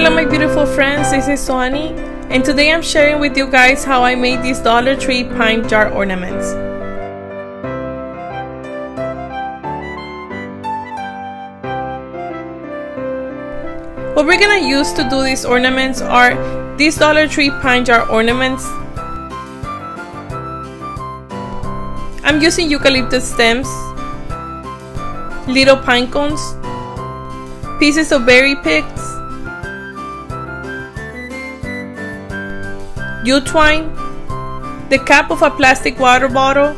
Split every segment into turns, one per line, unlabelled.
Hello my beautiful friends, this is Suany, and today I'm sharing with you guys how I made these Dollar Tree pine jar ornaments. What we're gonna use to do these ornaments are these Dollar Tree pine jar ornaments. I'm using eucalyptus stems, little pine cones, pieces of berry picks, yew twine, the cap of a plastic water bottle,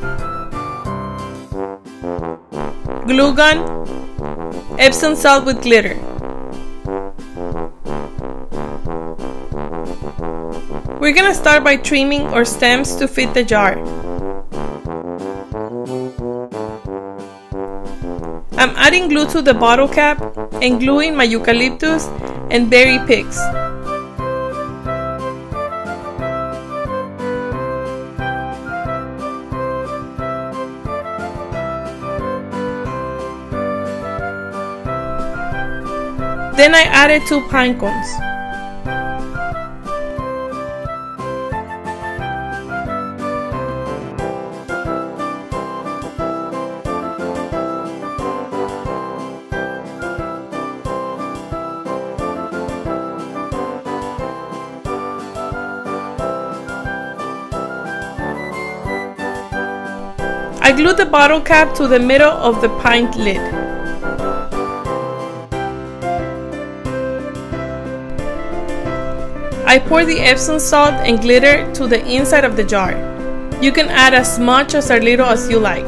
glue gun, Epsom salt with glitter. We're gonna start by trimming our stems to fit the jar. I'm adding glue to the bottle cap and gluing my eucalyptus and berry picks. Then I added 2 pine cones. I glued the bottle cap to the middle of the pint lid. I pour the Epsom salt and glitter to the inside of the jar. You can add as much or as little as you like.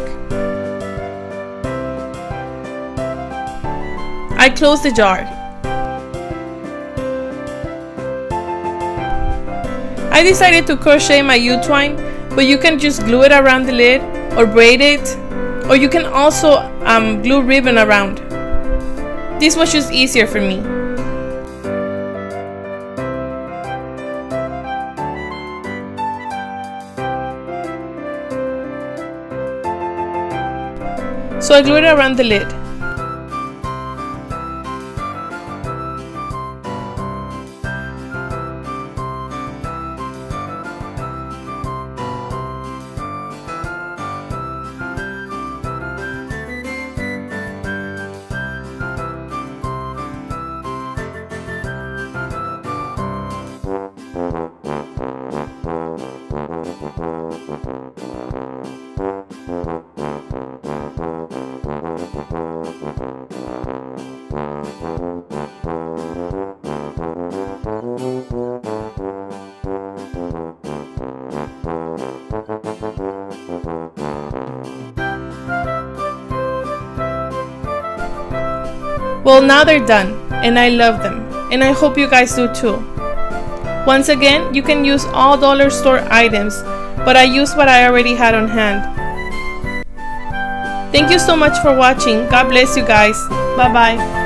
I close the jar. I decided to crochet my yew twine, but you can just glue it around the lid or braid it, or you can also glue ribbon around. This was just easier for me. So I glued it around the lid. Well, now they're done, and I love them, and I hope you guys do too. Once again, you can use all dollar store items, but I used what I already had on hand. Thank you so much for watching. God bless you guys. Bye bye.